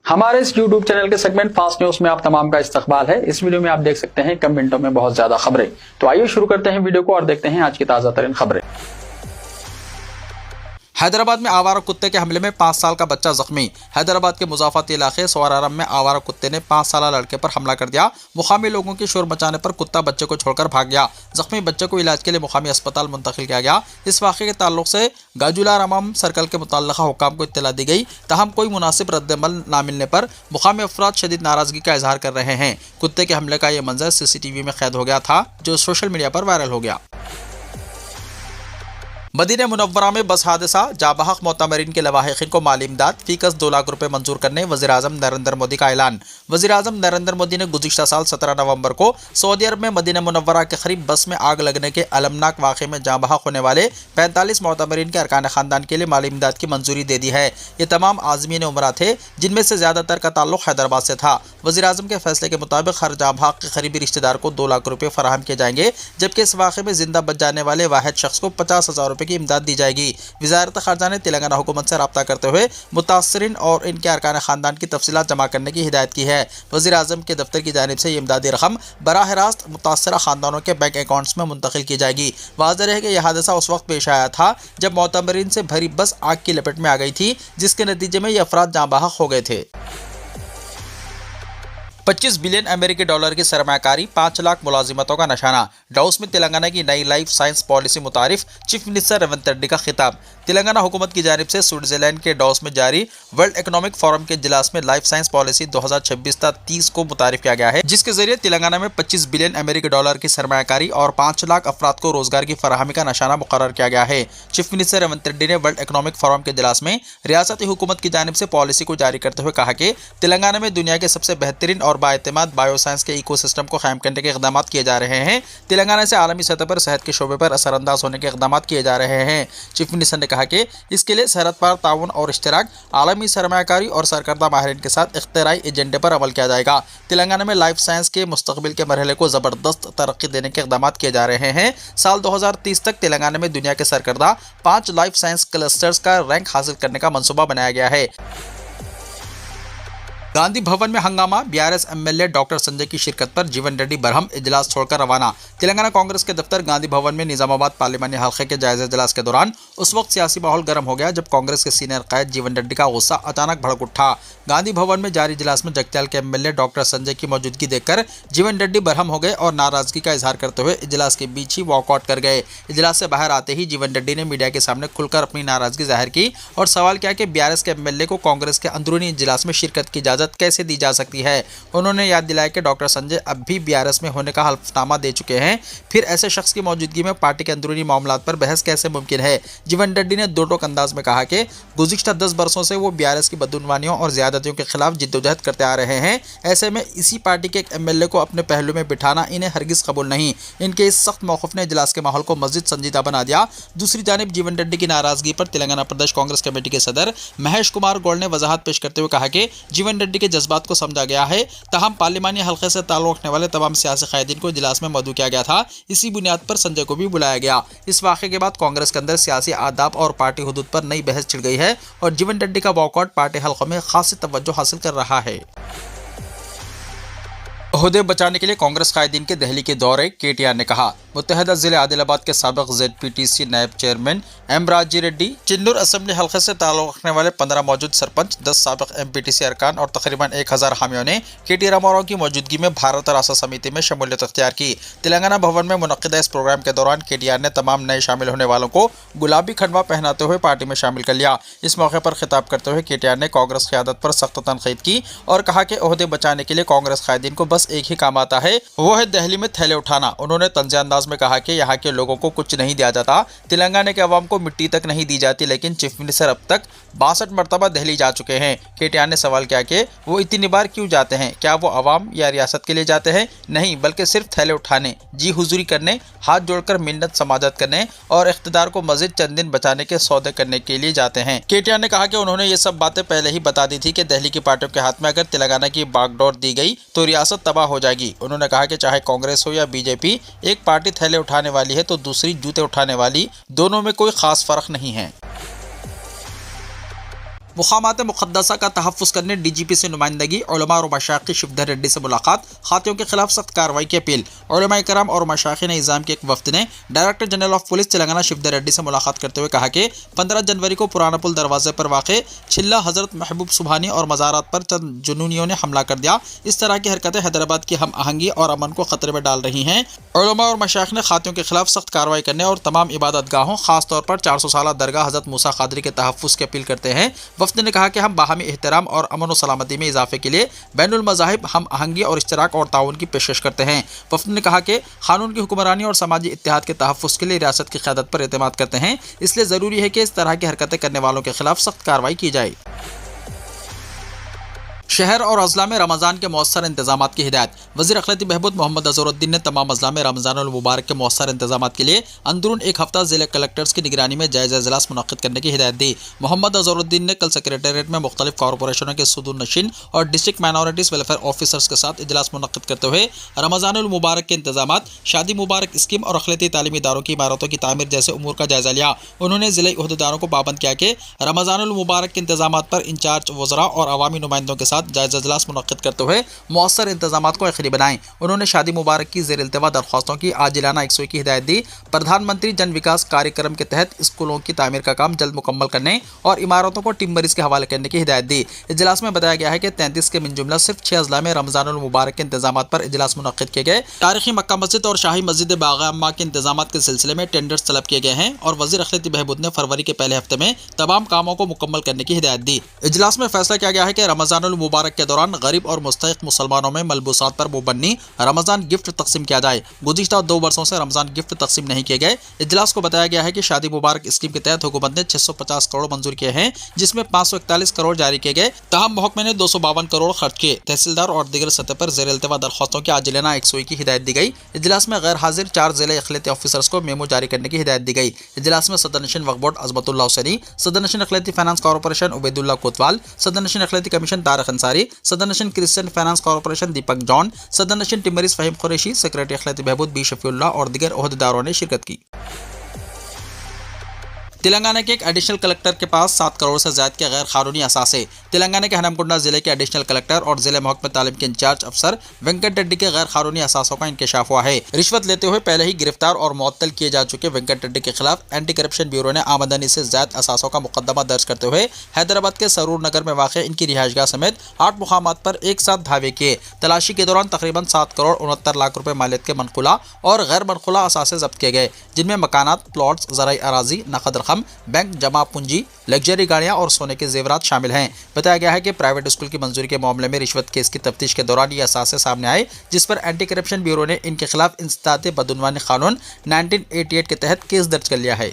हमारे इस YouTube channel के सेगमेंट फास्ट न्यूज में आप तमाम का इस्तकबाल है। इस वीडियो में आप देख सकते हैं कम मिनटों में बहुत ज्यादा खबरें। तो आइए शुरू करते हैं वीडियो को और देखते हैं आज की ताजा तरीन खबरें। हैदराबाद में आवारा कुत्ते के हमले में 5 साल का बच्चा जख्मी। हैदराबाद के मुजाफाती इलाके सवारारम में आवारा कुत्ते ने 5 साल लड़के पर हमला कर दिया। मुकामी लोगों की शोर मचाने पर कुत्ता बच्चे को छोड़कर भाग गया। जख्मी बच्चे को इलाज के लिए मुकामी अस्पताल मुंतकिल किया गया। इस वाक़े के ताल्लुक से गाजुला रमम सर्कल के मुतल्लिक़ा हुक्काम को इत्तला दी गई। तहम कोई मुनासिब रद्दअमल ना मिलने पर मुकामी अफराद शदीद नाराजगी का इजहार कर रहे हैं। कुत्ते के हमले का यह मंजर CCTV में कैद हो गया था, जो सोशल मीडिया पर वायरल हो गया। मदीना मुनव्वरा में बस हादसा, जाबहक मोतमरीन के लवाहिकीन को माली इमदाद फीकस 2 लाख रुपए मंजूर करने वज़ीर-ए-आज़म नरेंद्र मोदी का ऐलान। वज़ीर-ए-आज़म नरेंद्र मोदी ने गुज़िश्ता साल 17 नवंबर को सऊदी अरब में मदीना मुनव्वरा के करीब बस में आग लगने के अलमनाक वाक़े में जाबहक होने वाले 45 मोतमरीन के अरकान ख़ानदान के लिए माली इमदाद की मंजूरी दे दी है। ये तमाम आज़मीन उमरा थे, जिनमें से ज़्यादातर का ताल्लुक हैदराबाद से था। वज़ीर-ए-आज़म के फैसले के मुताबिक हर जाबहक के करीबी रिश्तेदार को 2 लाख रुपये फराहम किए जाएंगे, जबकि इस वाक़े में जिंदा बच जाने वाले वाहिद शख्स को 50,000 रुपये की इमदाद दी जाएगी। वज़ारत ख़ारजा ने तेलंगाना हुकूमत से रब्ता करते हुए मुतासरीन और इनके अरकान ख़ानदान की तफसीलात जमा करने की हिदायत की है। वज़ीर-ए-आज़म के दफ्तर की जानिब से ये इमदादी रकम बराह रास्त मुतासरा ख़ानदानों के बैंक अकाउंट्स में मुंतकिल की जाएगी। वाज़ेह है कि यह हादसा उस वक्त पेश आया था जब मोतमरीन से भरी बस आग की लपेट में आ गई थी, जिसके नतीजे में ये अफराद जाँ बहक हो गए थे। 25 बिलियन अमेरिकी डॉलर की सरमायाकारी, 5 लाख मुलाजिमतों का निशाना। डाउस में तेलंगाना की नई लाइफ साइंस पॉलिसी मुतारिफ, चीफ मिनिस्टर रेवंत रेड्डी का खिताब। तेलंगाना हुकूमत की जानिब से स्विट्जरलैंड के डाउस में जारी वर्ल्ड इकोनॉमिक फोरम के इजलास में लाइफ साइंस पॉलिसी 2026-30 को मुतारिफ किया गया है, जिसके जरिए तेलंगाना में 25 बिलियन अमेरिकी डॉलर की सरमायाकारी और 5 लाख अफराद को रोजगार की फराहमी का निशाना मुकर्रर किया गया है। चीफ मिनिस्टर रेवंत रेड्डी ने वर्ल्ड इकोनॉमिक फोरम के इजलास में रियासती हुकूमत की जानिब से पॉलिसी को जारी करते हुए कहा कि तेलंगाना में दुनिया के सबसे बेहतरीन और बाएतमाद बायोसाइंस के इकोसिस्टम को कायम करने के इक़दाम किए जा रहे हैं। तेलंगाना से आलमी सतह पर सेहत के शोबे पर असरअंदाज होने के इक़दाम किए जा रहे हैं। चीफ मिनिस्टर ने कहा कि इसके लिए सरहद पार ताउन और इश्तराक, आलमी सरमायाकारी और सरकर्दा माहिरीन के साथ इख्तिराई एजेंडे पर अमल किया जाएगा। तेलंगाना में लाइफ साइंस के मुस्तकबिल के मरहले को ज़बरदस्त तरक्की देने के इक़दाम किए जा रहे हैं। साल 2030 तक तेलंगाना में दुनिया के सरकर्दा 5 लाइफ साइंस क्लस्टर्स का रैंक हासिल करने का मनसूबा बनाया गया है। गांधी भवन में हंगामा, BRS MLA डॉक्टर संजय की शिरकत पर जीवन रेड्डी बरहम इजलास छोड़कर रवाना। तेलंगाना कांग्रेस के दफ्तर गांधी भवन में निजामाबाद पार्लिमानी हल्के के जायजा इजलास के दौरान उस वक्त सियासी माहौल गर्म हो गया जब कांग्रेस के सीनियर कायद जीवन रेड्डी का गुस्सा अचानक भड़क उठा। गांधी भवन में जारी इजलास में जगत्याल के MLA डॉक्टर संजय की मौजूदगी देखकर जीवन रेड्डी बरहम हो गए और नाराजगी का इजहार करते हुए इजलास के बीच ही वॉकआउट कर गए। इजलास से बाहर आते ही जीवन रेड्डी ने मीडिया के सामने खुलकर अपनी नाराजगी जाहिर की और सवाल किया कि BRS के MLA को कांग्रेस के अंदरूनी इजलास में शिरकत की इजाजत कैसे दी जा सकती है। उन्होंने याद दिलाया कि डॉक्टर संजय अब भी BRS में होने का हल्फनामा दे चुके हैं, फिर ऐसे शख्स की मौजूदगी में पार्टी के अंदरूनी मामलात पर बहस कैसे मुमकिन है। जीवन रेड्डी ने दो टोक अंदाज में कहा कि गुज़िश्ता 10 बरसों से वो BRS की बदउनवानियों और ज्यादतियों के खिलाफ जिद्दोजहद करते आ रहे हैं। ऐसे में इसी पार्टी के एक MLA को अपने पहलू में बिठाना इन्हें हरगिज कबूल नहीं। इनके इस सख्त मौक़िफ़ ने इजलास के माहौल को मज़ीद संजीदा बना दिया। दूसरी जानिब जीवन रेड्डी की नाराजगी पर तेलंगाना प्रदेश कांग्रेस कमेटी के सदर महेश कुमार गौड़ ने वजाहत पेश करते हुए कहा कि जीवन रेड्डी के जज्बात को समझा गया है, तहम पार्लिमानी हल्के से ताल्लुक़ रखने वाले तमाम सियासी कायदीन को इजलास में मदऊ किया गया था। इसी बुनियाद पर संजय को भी बुलाया गया। इस वाक़े के बाद कांग्रेस के अंदर सियासी आदाब और पार्टी हुदूद पर नई बहस छिड़ गई है और जीवन रेड्डी का वॉकआउट पार्टी हल्कों में खासी तवज्जो हासिल कर रहा है। ओहदे बचाने के लिए कांग्रेस कायदीन के दहली के दौरे, KTR ने कहा। मुत्तहदा ज़िले आदिलाबाद के साबिक़ ZPTC नायब चेयरमैन M राजी रेड्डी, चिन्नूर असम्बली हल्के से ताल्लुक़ रखने वाले 15 मौजूद सरपंच, 10 साबिक़ MPTC अरकान और तकरीबन 1000 हामियों ने KT रामाराव की मौजूदगी में भारत राष्ट्र समिति में शमूलियत अख्तियार की। तेलंगाना भवन में मुनक़्क़िदा इस प्रोग्राम के दौरान KTR ने तमाम नए शामिल होने वालों को गुलाबी खंडवा पहनाते हुए पार्टी में शामिल कर लिया। इस मौके पर खिताब करते हुए KTR ने कांग्रेस क़यादत पर सख्त तनक़ीद की और कहा कि ओहदे बचाने के लिए कांग्रेस कायदीन को बस एक ही काम आता है, वो है दहली में थैले उठाना। उन्होंने तंज़ अंदाज में कहा कि यहाँ के लोगों को कुछ नहीं दिया जाता, तेलंगाना के अवाम को मिट्टी तक नहीं दी जाती, लेकिन चीफ मिनिस्टर अब तक 62 मरतबा दिल्ली जा चुके हैं। KTR ने सवाल किया कि वो इतनी बार क्यों जाते हैं, क्या वो अवाम या रियासत के लिए जाते हैं? नहीं, बल्कि सिर्फ थैले उठाने, जी हुजूरी करने, हाथ जोड़कर मिन्नत समाजत करने और इख्तिदार को मजीद चंद दिन बचाने के सौदे करने के लिए जाते हैं। KTR ने कहा कि उन्होंने ये सब बातें पहले ही बता दी थी कि दिल्ली की पार्टियों के हाथ में अगर तेलंगाना की बागडोर दी गई तो रियासत तबाह हो जाएगी। उन्होंने कहा कि चाहे कांग्रेस हो या BJP, एक पार्टी थैले उठाने वाली है तो दूसरी जूते उठाने वाली, दोनों में कोई खास फर्क नहीं है। مقامات مقدسہ کا تحفظ کرنے DGP سے نمائندگی، علماء اور مشائخ کی شیودھر ریڈی سے ملاقات، خاطیوں کے خلاف سخت کارروائی کی اپیل۔ علماء کرام اور مشائخین نظام کے ایک وفد نے director general of police Telangana Shivadhar Reddy سے ملاقات کرتے ہوئے کہا کہ 15 جنوری کو پرانا پل دروازے پر واقع چھلا حضرت محبوب سبحانی اور مزارات پر چند جنونیوں نے حملہ کر دیا۔ اس طرح کی حرکتیں حیدرآباد کی ہم آہنگی اور امن کو خطرے میں ڈال رہی ہیں۔ علماء اور مشائخ نے خاطیوں کے خلاف سخت کارروائی کرنے اور تمام عبادت گاہوں، خاص طور پر 400 سالہ درگاہ حضرت موسیٰ قادری کے تحفظ کی اپیل کرتے ہیں۔ وفد نے کہا کہ ہم باہمی احترام اور امن و سلامتی میں اضافے کے لیے بین المذاہب ہم آہنگی اور اشتراک اور تعاون کی پیشکش کرتے ہیں۔ وفد نے کہا کہ قانون کی حکمرانی اور سماجی اتحاد کے تحفظ کے لیے ریاست کی قیادت پر اعتماد کرتے ہیں، اس لیے ضروری ہے کہ اس طرح کی حرکتیں کرنے والوں کے خلاف سخت کارروائی کی جائے۔ شہر اور اضلاع میں رمضان کے مؤثر انتظامات کی ہدایت۔ وزیر اقلیتی بہبود محمد اظہر الدین نے تمام اضلاع میں رمضان المبارک کے مؤثر انتظامات کے لیے اندرون ایک ہفتہ ضلع کلکٹرز کی نگرانی میں جائزہ اجلاس منعقد کرنے کی ہدایت دی۔ محمد اظہر الدین نے کل سکریٹریٹ میں مختلف کارپوریشنوں کے صدور نشین اور ڈسٹرکٹ مائنورٹیز ویلفیئر آفیسرز کے ساتھ اجلاس منعقد کرتے ہوئے رمضان المبارک کے انتظامات، شادی مبارک اسکیم اور اقلیتی تعلیمی اداروں کی عمارتوں کی تعمیر جیسے امور کا جائزہ لیا۔ انہوں نے ضلعی عہدیداروں کو پابند کیا کہ رمضان المبارک کے انتظامات پر انچارج وزراء اور عوامی نمائندوں کے ساتھ جائزہ اجلاس منعقد کرتے ہوئے مؤثر انتظامات کو یقینی بنائیں۔ انہوں نے شادی مبارک کی زیر التوا درخواستوں کی عاجلانہ یکسوئی کی ہدایت دی۔ پردھان منتری جن وکاس کاریہ کے تحت اسکولوں کی تعمیر کا کام جلد مکمل کرنے اور عمارتوں کو ٹمبرز کے حوالے کرنے کی ہدایت دی۔ اجلاس میں بتایا گیا ہے کہ 33 کے من جملہ صرف 6 اضلاع میں رمضان المبارک کے انتظامات پر اجلاس منعقد کیے گئے۔ تاریخی مکہ مسجد اور شاہی مسجد باغ عامہ کے انتظامات کے سلسلے میں ٹینڈرز طلب کیے گئے ہیں اور وزیر اقلیتی بہبود نے فروری کے پہلے ہفتے میں تمام کاموں کو مکمل کرنے کی ہدایت دی۔ اجلاس میں فیصلہ کیا گیا ہے کہ رمضان المبارک کے دوران غریب اور مستحق مسلمانوں میں ملبوسات پر پابندی، رمضان گفٹ تقسیم کیا جائے۔ گزشتہ 2 برسوں سے رمضان گفٹ تقسیم نہیں کیے گئے۔ اجلاس کو بتایا گیا ہے کہ شادی مبارک اسکیم کے تحت حکومت نے 650 کروڑ منظور کیے ہیں، جس میں 541 کروڑ جاری کیے گئے۔ تاہم محکمے نے 252 کروڑ خرچ کیے۔ تحصیلدار اور دیگر سطح پر زیر التوا درخواستوں کی عاجلانہ یکسوئی کی ہدایت دی گئی۔ اجلاس میں غیر حاضر 4 ضلع اقلیتی آفیسرز کو میمو جاری کرنے کی ہدایت دی گئی۔ اجلاس میں صدر نشین وقف بورڈ عظمت اللہ حسینی، صدر نشین اقلیتی فائنانس کارپوریشن عبید اللہ کوتوال، صدر نشین اقلیتی کمیشن طارق انصاری، صدر نشین کرسچین فائنانس کارپوریشن دیپک جان، صدر نشین ٹمبرز فہیم قریشی، سیکریٹری اقلیتی بہبود بی شفیع اللہ اور دیگر عہدیداروں نے شرکت کی۔ تلنگانہ کے ایک ایڈیشنل کلکٹر کے پاس 7 کروڑ سے زائد کے غیر قانونی اثاثے۔ تلنگانہ کے ہنمکنڈا ضلع کے ایڈیشنل کلکٹر اور ضلع محکمہ تعلیم کے انچارج افسر وینکٹ ریڈی کے غیر قانونی اثاثوں کا انکشاف ہوا ہے۔ رشوت لیتے ہوئے پہلے ہی گرفتار اور معطل کیے جا چکے وینکٹ ریڈی کے خلاف اینٹی کرپشن بیورو نے آمدنی سے زائد اثاثوں کا مقدمہ درج کرتے ہوئے حیدرآباد کے سرور نگر میں واقع ان کی رہائش گاہ سمیت 8 مقامات پر ایک ساتھ دھاوے کیے۔ تلاشی کے دوران تقریباً 7 کروڑ 69 لاکھ روپے مالیت کے منقولہ اور غیر منقولہ اثاثے ضبط کیے گئے، جن میں مکانات، پلاٹس، زرعی اراضی، نقد رقم، بینک جمع پونجی، لگژری گاڑیاں اور سونے کے زیورات شامل ہیں۔ بتایا گیا ہے کہ پرائیویٹ اسکول کی منظوری کے معاملے میں رشوت کیس کی تفتیش کے دوران یہ اثاثے سامنے آئے، جس پر اینٹی کرپشن بیورو نے ان کے خلاف انسداد بدعنوانی قانون 1988 کے تحت کیس درج کر لیا ہے۔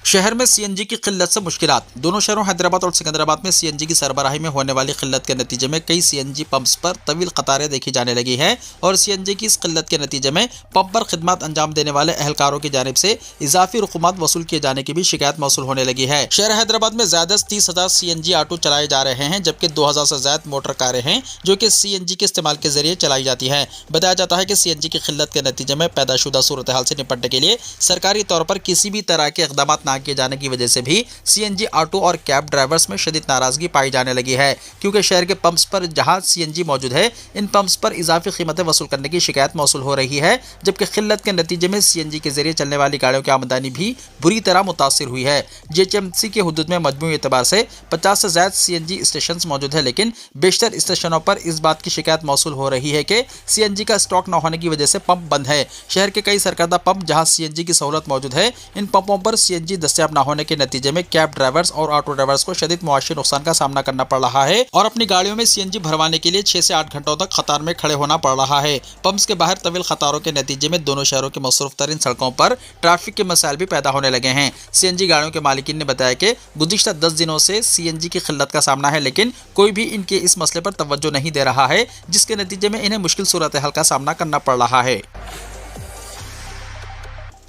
شہر میں CNG کی قلت سے مشکلات۔ دونوں شہروں حیدرآباد اور سکندرآباد میں CNG کی سربراہی میں ہونے والی قلت کے نتیجے میں کئی CNG پمپس پر طویل قطاریں دیکھی جانے لگی ہیں اور CNG کی اس قلت کے نتیجے میں پمپ پر خدمات انجام دینے والے اہلکاروں کی جانب سے اضافی رقومات وصول کیے جانے کی بھی شکایت موصول ہونے لگی ہے۔ شہر حیدرآباد میں زیادہ سے 30,000 CNG آٹو چلائے جا رہے ہیں، جبکہ 2,000 سے زائد موٹر کاریں ہیں جو کہ CNG کے استعمال کے ذریعے چلائی جاتی ہیں۔ بتایا جاتا ہے کہ CNG کی قلت کے نتیجے میں پیدا شدہ صورتحال سے نپٹنے کے لیے سرکاری طور پر کسی بھی طرح کے اقدامات نہ کیے جانے کی وجہ سے بھی CNG آٹو اور کیب ڈرائیورز میں شدید ناراضگی پائی جانے لگی ہے، کیونکہ شہر کے پمپس پر جہاں CNG موجود ہے، ان پمپس پر اضافی قیمتیں وصول کرنے کی شکایت موصول ہو رہی ہے، جبکہ قلت کے نتیجے میں CNG کے ذریعے چلنے والی گاڑیوں کی آمدنی بھی بری طرح متاثر ہوئی ہے۔ GHMC کے حدود میں مجموعی اعتبار سے 50 سے زائد CNG اسٹیشنز موجود ہیں، لیکن بیشتر اسٹیشنوں پر اس بات کی شکایت موصول ہو رہی ہے کہ CNG کا اسٹاک نہ ہونے کی وجہ سے پمپ بند ہے۔ شہر کے کئی سرکردہ پمپ جہاں CNG کی سہولت موجود ہے، ان پمپوں پر CNG دستیاب نہ ہونے کے نتیجے میں کیب ڈرائیورز اور آٹو ڈرائیورز کو شدید معاشی نقصان کا سامنا کرنا پڑ رہا ہے اور اپنی گاڑیوں میں CNG بھروانے کے لیے 6 سے 8 گھنٹوں تک قطار میں کھڑے ہونا پڑ رہا ہے۔ پمپس کے باہر طویل قطاروں کے نتیجے میں دونوں شہروں کے مصروف ترین سڑکوں پر ٹریفک کے مسائل بھی پیدا ہونے لگے ہیں۔ CNG گاڑیوں کے مالکین نے بتایا کہ گزشتہ 10 دنوں سے CNG کی قلت کا سامنا ہے، لیکن کوئی بھی ان کے اس مسئلے پر توجہ نہیں دے رہا ہے، جس کے نتیجے میں انہیں مشکل صورتحال کا سامنا کرنا پڑ رہا ہے۔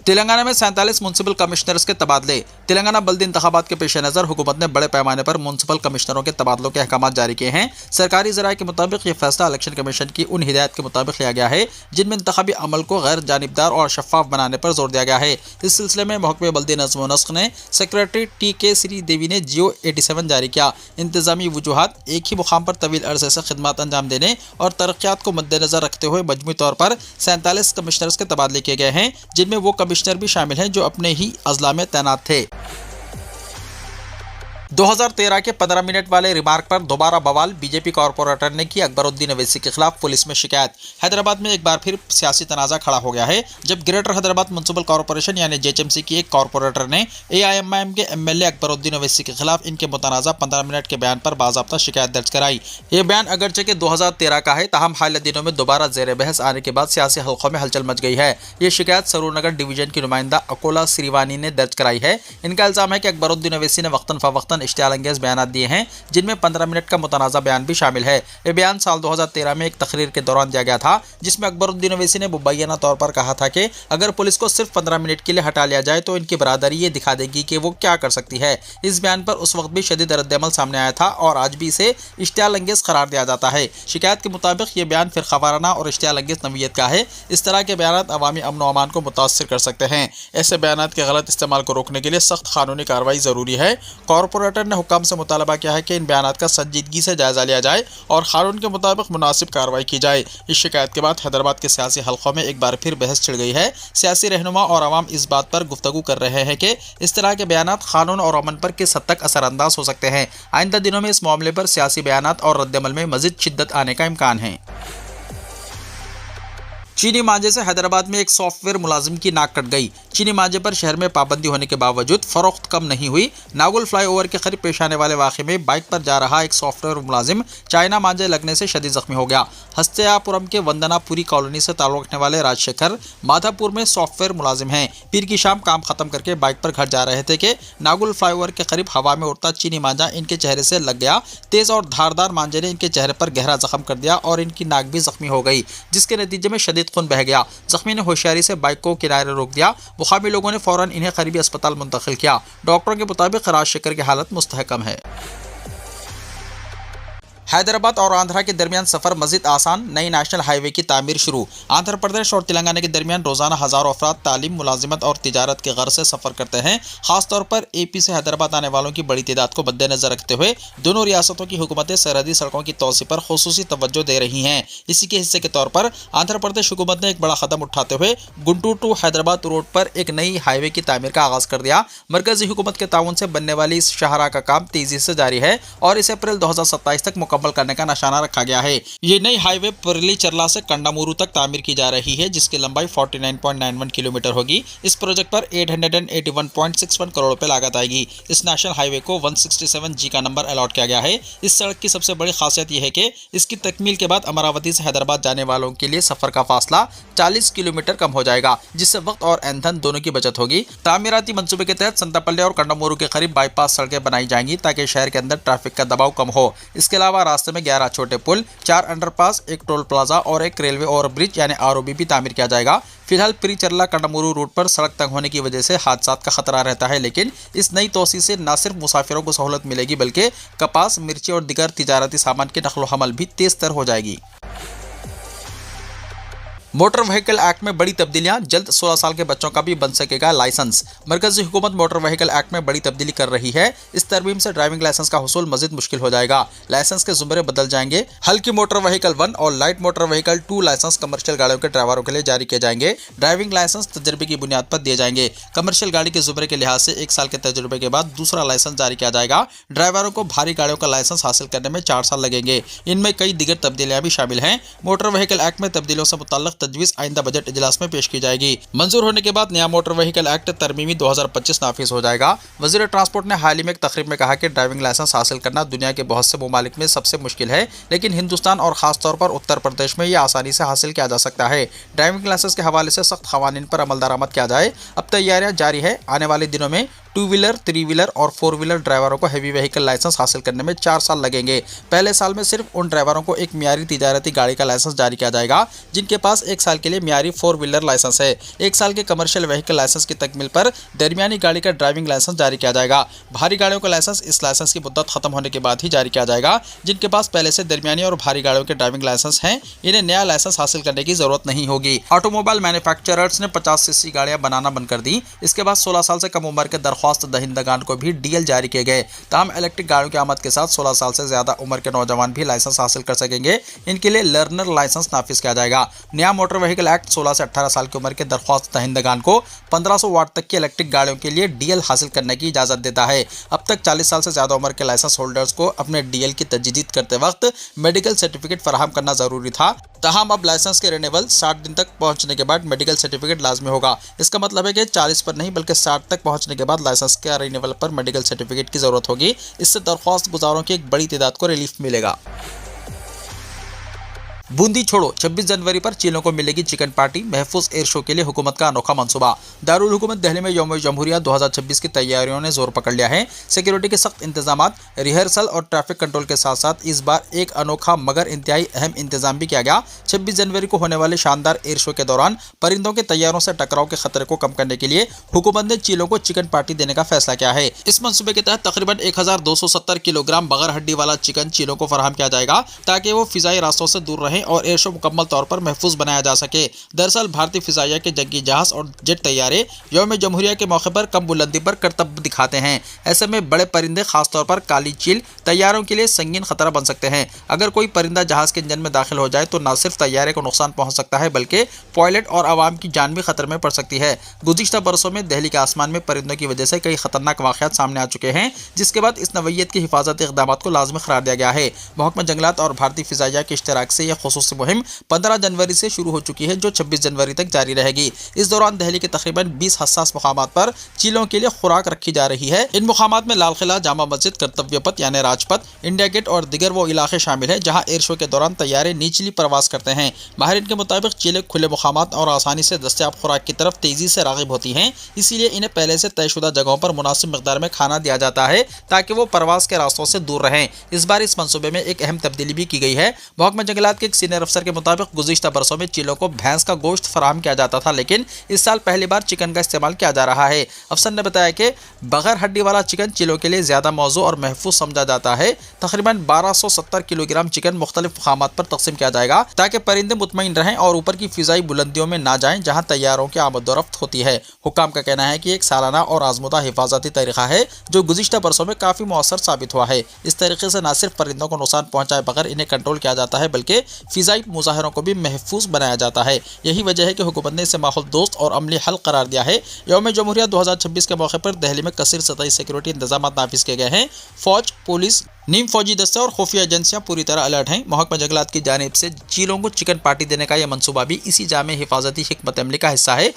तेलंगाना में 47 म्यूनसिपल कमिश्नर्स के तबादले। तेलंगाना बल्दी इंतखाबात के पेश नज़र हुकूमत ने बड़े पैमाने पर म्यूनसिपल कमिश्नरों के तबादलों के अहकाम जारी किए हैं। सरकारी ज़राए के मुताबिक ये फैसला इलेक्शन कमीशन की उन हिदायत के मुताबिक लिया गया है जिनमें इंतखाबी अमल को गैर जानिबदार और शफाफ बनाने पर जोर दिया गया है। इस सिलसिले में महकमे बल्दी नज़्म व नस्क ने सेक्रेटरी TK श्रीदेवी ने GO 87 जारी किया। इंतजामी वजूहात एक ही मुकाम पर तवील अरसे से खिदमत अंजाम देने और तरक्यात को मद्देनजर रखते हुए मजमूई तौर पर 47 कमिश्नर्स के तबादले किए गए हैं, जिनमें वो कमिश्नर भी शामिल हैं जो अपने ही अजला में तैनात थे। 2013 के 15 मिनट वाले रिमार्क पर दोबारा बवाल। बीजेपी कॉर्पोरेटर ने की अकबरुद्दीन अवैसी के खिलाफ पुलिस में शिकायत। हैदराबाद में एक बार फिर सियासी तनाज़ा खड़ा हो गया है जब ग्रेटर हैदराबाद म्युनिसिपल कॉर्पोरेशन यानी JHMC की एक कॉर्पोरेटर ने AIMIM के MLA अकबरुद्दीन अवैसी के खिलाफ इनके मुतनाज़ा 15 मिनट के बयान पर बाज़ाब्ता शिकायत दर्ज कराई। ये बयान अगरचे के 2013 का है, ताहम हाल दिनों में दोबारा ज़ेर बहस आने के बाद सियासी हल्कों में हलचल मच गई है। ये शिकायत सरूरनगर डिवीजन की नुमाइंदा अकोला श्रीवानी ने दर्ज कराई है। इनका इल्ज़ाम है कि अकबरुद्दीन अवैसी ने वक्तन फ़वक्तन इश्तियाल अंगेज़ बयान दिए हैं जिनमें 15 मिनट का मुतनाज़ा बयान भी शामिल है। ये बयान साल 2013 में एक तकरीर के दौरान दिया गया था जिसमें अकबरुद्दीन अवैसी ने मुबैना तौर पर कहा था कि अगर पुलिस को सिर्फ 15 मिनट के लिए हटा लिया जाए तो इनकी बरादरी ये दिखा देगी कि वो क्या कर सकती है। इस बयान पर उस वक्त भी शदीद रद्द-ए-अमल सामने आया था और आज भी इसे इश्तियाल अंगेज़ करार दिया जाता है। शिकायत के मुताबिक ये बयान फिरकावाराना और इश्तियाल अंगेज़ नवीयत का है। इस तरह के बयान अवामी अमन व अमान को मुतासर कर सकते हैं। ऐसे बयान के गलत इस्तेमाल को रोकने के लिए सख्त कानूनी कार्रवाई ज़रूरी है। कॉर्पोरेटर ने हुक्म से मुतालबा किया है कि इन बयानात का संजीदगी से जायजा लिया जाए और कानून के मुताबिक मुनासिब कार्रवाई की जाए। इस शिकायत के बाद हैदराबाद के सियासी हल्कों में एक बार फिर बहस छिड़ गई है। सियासी रहनुमा और आवाम इस बात पर गुफ्तगू कर रहे हैं कि इस तरह के बयानात कानून और अमन पर किस हद तक असरअंदाज हो सकते हैं। आइंदा दिनों में इस मामले पर सियासी बयानात और रद्द-ए-अमल में मज़ीद शिद्दत आने का इम्कान है। चीनी मांझे से हैदराबाद में एक सॉफ्टवेयर मुलाजिम की नाक कट गई। चीनी मांझे पर शहर में पाबंदी होने के बावजूद फरोख्त कम नहीं हुई। नागुल फ्लाईओवर के करीब पेश आने वाले वाक़े में बाइक पर जा रहा एक सॉफ्टवेयर मुलाजिम चाइना मांझे लगने से शदीद जख्मी हो गया। हस्तियापुरम के वंदनापुरी कॉलोनी से ताल्लुक़ रखने वाले राजशेखर माधापुर में सॉफ्टवेयर मुलाजिम हैं। पीर की शाम काम खत्म करके बाइक पर घर जा रहे थे कि नागुल फ्लाईओवर के करीब हवा में उड़ता चीनी मांझा इनके चेहरे से लग गया। तेज़ और धारदार मांझे ने इनके चेहरे पर गहरा जख्म कर दिया और इनकी नाक भी जख्मी हो गई, जिसके नतीजे में शदीद खून बह गया। जख्मी ने होशियारी से बाइक को किनारे रोक दिया। मुकामी लोगों ने फौरन इन्हें करीबी अस्पताल मुंतकिल किया। डॉक्टरों के मुताबिक राजशेखर की हालत मुस्तहकम है। हैदराबाद और आंध्रा के दरमियान सफ़र मज़ीद आसान। नई नेशनल हाईवे की तामीर शुरू। आंध्र प्रदेश और तेलंगाना के दरमियान रोज़ाना हज़ारों अफराद तालीम, मुलाजिमत और तिजारत के गर्ज से सफ़र करते हैं। ख़ासतौर पर AP से हैदराबाद आने वालों की बड़ी तादाद को मद्देनज़र रखते हुए दोनों रियासतों की हुकूमतें सरहदी सड़कों की तोसी पर खुसूसी तवज्जो दे रही हैं। इसी के हिस्से के तौर पर आंध्र प्रदेश हुकूमत ने एक बड़ा कदम उठाते हुए गुंटूर टू हैदराबाद रोड पर एक नई हाईवे की तामीर का आगाज़ कर दिया। मरकज़ी हुकूमत के ताउन से बनने वाली इस शाहराह का काम तेज़ी से जारी है और इसे अप्रैल 2027 तक मुकम्मल करने का निशाना रखा गया है। ये नई हाईवे पुरली चरला से कंडामुरू तक तामीर की जा रही है, जिसकी लंबाई 49.91 किलोमीटर होगी। इस प्रोजेक्ट पर 881.61 करोड़ रुपए लागत आएगी। इस नेशनल हाईवे को 167G का नंबर अलॉट किया गया है। इस सड़क की सबसे बड़ी खासियत यह है कि इसकी तकमील के बाद अमरावती से हैदराबाद जाने वालों के लिए सफर का फासला 40 किलोमीटर कम हो जाएगा, जिससे वक्त और ईंधन दोनों की बचत होगी। तामीराती मंसूबे के तहत संतापल्ले और कंडामुरू के करीब बाईपास सड़कें बनाई जाएंगी ताकि शहर के अंदर ट्रैफिक का दबाव कम हो। इसके अलावा रास्ते में 11 छोटे पुल, 4 अंडरपास, एक टोल प्लाजा और एक रेलवे ओवर ब्रिज यानी ROB भी तामीर किया जाएगा। फिलहाल पिरीचरला कंडामुरू रूट पर सड़क तंग होने की वजह से हादसात का खतरा रहता है, लेकिन इस नई तोसी से न सिर्फ मुसाफिरों को सहूलत मिलेगी बल्कि कपास, मिर्ची और दीगर तिजारती सामान की नकलो हमल भी तेज तर हो जाएगी। मोटर व्हीकल एक्ट में बड़ी तब्दीलियां। जल्द 16 साल के बच्चों का भी बन सकेगा लाइसेंस। मरकजी हुकूमत मोटर व्हीकल एक्ट में बड़ी तब्दीली कर रही है। इस तरमीम से ड्राइविंग लाइसेंस का हुसूल मजीद मुश्किल हो जाएगा। लाइसेंस के जुमरे बदल जाएंगे। हल्की मोटर व्हीकल 1 और light motor vehicle 2 licence commercial गाड़ियों के ड्राइवरों के लिए जारी किए जाएंगे। ड्राइविंग लाइसेंस तजर्बे की बुनियाद पर दिए जाएंगे। कमर्शियल गाड़ी के जुमरे के लिहाज से 1 साल के तजुर्बे के बाद दूसरा लाइसेंस जारी किया जाएगा। ड्राइवरों को भारी गाड़ियों का लाइसेंस हासिल करने में 4 साल लगेंगे। इनमें कई दीगर तब्दीलियां भी शामिल हैं। मोटर व्हीकल एक्ट में तब्दीलियों से मुताल्लिक तजवीज़ आइंदा बजट इजलास में पेश की जाएगी। मंजूर होने के बाद नया मोटर व्हीकल एक्ट तरमीमी 2025 नाफिज हो जाएगा। वज़ीर ट्रांसपोर्ट ने हाल ही में एक तकरीब में कहा कि ड्राइविंग लाइसेंस हासिल करना दुनिया के बहुत से ममालिक में सबसे मुश्किल है, लेकिन हिंदुस्तान और खासतौर पर उत्तर प्रदेश में यह आसानी से हासिल किया जा सकता है। ड्राइविंग लाइसेंस के हवाले से सख्त क़वानीन पर अमल दरामद किया जाए। अब तैयारियां जारी है। आने वाले दिनों में 2 व्हीलर 3 व्हीलर और 4 व्हीलर ड्राइवरों को हैवी व्हीकल लाइसेंस हासिल करने में 4 साल लगेंगे। पहले साल में सिर्फ उन ड्राइवरों को एक मियारी तिजारती गाड़ी का लाइसेंस जारी किया जाएगा जिनके पास 1 साल के लिए मियारी 4 व्हीलर लाइसेंस है। 1 साल के कमर्शियल व्हीकल लाइसेंस की तकमील पर दरमियानी गाड़ी का ड्राइविंग लाइसेंस जारी किया जाएगा। भारी गाड़ियों का लाइसेंस इस लाइसेंस की मुद्दत खत्म होने के बाद ही जारी किया जाएगा। जिनके पास पहले से दरमियानी और भारी गाड़ियों के ड्राइविंग लाइसेंस हैं, इन्हें नया लाइसेंस हासिल करने की जरूरत नहीं होगी। ऑटोमोबाइल मैन्युफैक्चरर्स ने 50 सीसी गाड़ियां बनाना बंद कर दी। इसके बाद 16 साल से कम उम्र के दरख्वास्त दहिंदगान को भी डीएल जारी किए गए। तमाम इलेक्ट्रिक गाड़ियों की आमद के साथ 16 साल से ज्यादा उम्र के नौजवान भी लाइसेंस हासिल कर सकेंगे। इनके लिए लर्नर लाइसेंस नाफिज किया जाएगा। नया मोटर व्हीकल एक्ट 16 से 18 साल की उम्र के दरख्वास्त दहिंदगान को 1500 वाट तक की इलेक्ट्रिक गाड़ियों के लिए डीएल हासिल करने की इजाजत देता है। अब तक 40 साल से ज्यादा उम्र के लाइसेंस होल्डर्स को अपने डीएल की तजदीद करते वक्त मेडिकल सर्टिफिकेट फराहम करना जरूरी था। तहम अब लाइसेंस के रिन्यूअल 60 दिन तक पहुंचने के बाद मेडिकल सर्टिफिकेट लाजमी होगा। इसका मतलब है कि 40 पर नहीं बल्कि 60 तक पहुंचने के बाद लाइसेंस के रिन्यूअल पर मेडिकल सर्टिफिकेट की जरूरत होगी। इससे दरख्वास्त गुजारों की एक बड़ी तादाद को रिलीफ मिलेगा। बूंदी छोड़ो, 26 जनवरी पर चीलों को मिलेगी चिकन पार्टी। महफूज एयर शो के लिए हुकूमत का अनोखा मंसूबा। दारुल हुकूमत दिल्ली में यौम जमहूरिया 2026 की तैयारियों ने जोर पकड़ लिया है। सिक्योरिटी के सख्त इंतजामात, रिहर्सल और ट्रैफिक कंट्रोल के साथ साथ इस बार एक अनोखा मगर इंतहाई अहम इंतजाम भी किया गया। 26 जनवरी को होने वाले शानदार एयर शो के दौरान परिंदों के तैयारों से टकराव के खतरे को कम करने के लिए हुकूमत ने चीलों को चिकन पार्टी देने का फैसला किया है। इस मंसूबे के तहत तकरीबन 1270 किलोग्राम बगैर हड्डी वाला चिकन चीलों को फराहम किया जाएगा ताकि वो फिजाई रास्तों से दूर रहें और एयर शो मुकम्मल तौर पर महफूज बनाया जा सके। दरअसल भारतीय फिजाइया के जंगी जहाज और जेट तैयारे यौम जमहूरिया के मौके पर कम बुलंदी पर करतब दिखाते हैं। ऐसे में बड़े परिंदे खासतौर पर काली चील तैयारों के लिए संगीन खतरा बन सकते हैं। अगर कोई परिंदा जहाज के इंजन में दाखिल हो जाए तो न सिर्फ तैयारे को नुकसान पहुंच सकता है बल्कि पायलट और आवाम की जान भी खतरे में पड़ सकती है। गुज़िश्ता बरसों में दिल्ली के आसमान में परिंदों की वजह से कई खतरनाक वाक़यात सामने आ चुके हैं, जिसके बाद इस नवैयत की हिफाजती इक़दामात को लाज़मी करार दिया गया है। महकमा जंगलात और भारतीय फिजाइया के इश्तराक से यह खुसूसी मुहिम 15 जनवरी से शुरू हो चुकी है जो 26 जनवरी तक जारी रहेगी। इस दौरान दिल्ली के तकरीबन 20 हसास मुकामात पर चीलों के लिए खुराक रखी जा रही है। इन मुकामात में लाल किला, जामा मस्जिद, कर्तव्य पथ यानी राजपथ, इंडिया गेट और दिगर वो इलाके शामिल है जहां एयर शो के दौरान तैयारे नीचली परवास करते हैं। माहिरीन के मुताबिक चीलें खुले मुकामात और आसानी से दस्तयाब खुराक की तरफ तेजी से राग़िब होती हैं, इसीलिए इन्हें पहले से तयशुदा जगहों पर मुनासिब मिक़दार में खाना दिया जाता है ताकि वो परवास के रास्तों से दूर रहें। इस बार इस मंसूबे में एक अहम तब्दीली भी की गई है। महकमा जंगलात के एक सीनियर अफसर के मुताबिक गुज़िश्ता बरसों में चीलों को भैंस का गोश्त फराहम किया जाता था, लेकिन इस साल पहली बार चिकन का इस्तेमाल किया जा रहा है। अफसर ने बताया कि बगैर हड्डी वाला चिकन चीलों के लिए ज्यादा मौजू और महफूज समझा जाता है। तकरीबन 1270 किलोग्राम चिकन मुख्तलिफ मकामात पर तकसीम किया जाएगा ताकि परिंदे मुतमईन रहें और ऊपर की फिजाई बुलंदियों में ना जाएं जहां तैयारों की आमदोरफ्त होती है। हुक्काम का कहना है कि एक सालाना और आजमुदा हिफाजती तरीका है जो गुज़िश्ता बरसों में काफी मौसर साबित हुआ है। इस तरीके से न सिर्फ परिंदों को नुकसान पहुंचाए बगैर इन्हें कंट्रोल किया जाता है बल्कि फिजाई मुजाहिरों को भी महफूज बनाया जाता है। यही वजह है कि हुकूमत ने इसे माहौल दोस्त और अमली हल करार दिया है। यौम जमहूरिया 2026 के मौके पर दिल्ली में कसीर सतही सिक्योरिटी इंतजाम नाफिज किए गए हैं। फौज, पुलिस, नीम फौजी दस्ते और खुफिया एजेंसियां पूरी तरह अलर्ट हैं। महकमा जंगलात की जानिब से चीलों को चिकन पार्टी देने का यह मंसूबा भी इसी जामे हिफाजती हिकमत अमली का हिस्सा है।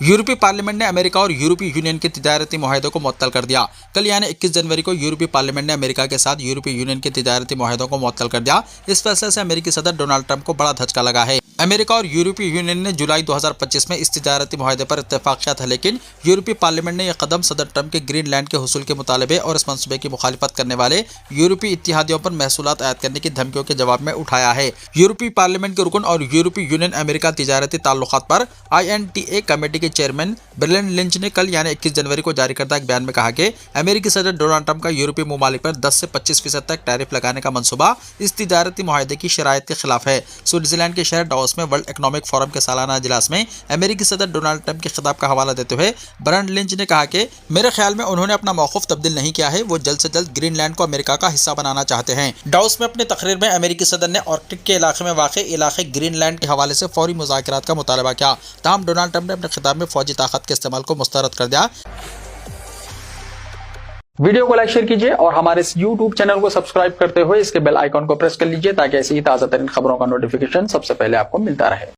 यूरोपीय पार्लियामेंट ने अमेरिका और यूरोपीय यूनियन के तिजारती मुआहदों को मुअत्तल कर दिया। कल यानी 21 जनवरी को यूरोपीय पार्लियामेंट ने अमेरिका के साथ यूरोपीय यूनियन के तिजारती मुआहदों को मुअत्तल कर दिया। इस फैसले से अमेरिकी सदर डोनाल्ड ट्रंप को बड़ा धचका लगा है। अमेरिका और यूरोपीय यूनियन ने जुलाई 2025 में इस तिजारती मुआहदे पर इत्तेफाक किया था, लेकिन यूरोपीय पार्लियामेंट ने यह कदम सदर ट्रंप के ग्रीनलैंड के हुसूल के मुतालबे और इस मंसूबे की मुखालिफत करने वाले यूरोपीय इत्तेहादियों पर महसूलात आयद करने की धमकियों के जवाब में उठाया है। यूरोपीय पार्लियामेंट के रुकन और यूरोपीय यूनियन अमेरिका तिजारती ताल्लुकात पर INTA कमेटी के चेयरमैन ब्रेलन लिंच ने कल यानी 21 जनवरी को जारी करदा एक बयान में कहा कि अमेरिकी सदर डोनाल्ड ट्रंप का यूरोपीय ममालिक पर 10 से 25% तक टैरिफ लगाने का मंसूबा इस तिजारती मुआहदे की शराइत के खिलाफ है। स्विट्जरलैंड के शहर डावोस में वर्ल्ड इकोनॉमिक फोरम के सालाना इजलास में अमेरिकी सदर डोनाल्ड ट्रंप के खिताब का हवाला देते हुए ब्रेलन लिंच ने कहा कि मेरे ख्याल में उन्होंने अपना मौक़िफ़ तब्दील नहीं किया है, वो जल्द से जल्द ग्रीनलैंड को अमेरिका का हिस्सा बनाना चाहते हैं। डावोस में अपनी तकरीर में अमेरिकी सदर ने आर्कटिक के इलाके में वाक़ इलाके ग्रीनलैंड के हवाले से फौरी मुज़ाकरात का मुतालबा किया। ताहम डोनाल्ड ट्रंप ने अपने खिताब में फौजी ताकत के इस्तेमाल को मुस्तरद कर दिया। वीडियो को लाइक शेयर कीजिए और हमारे इस YouTube चैनल को सब्सक्राइब करते हुए इसके बेल आइकॉन को प्रेस कर लीजिए ताकि ऐसी ही ताज़ा तरीन खबरों का नोटिफिकेशन सबसे पहले आपको मिलता रहे।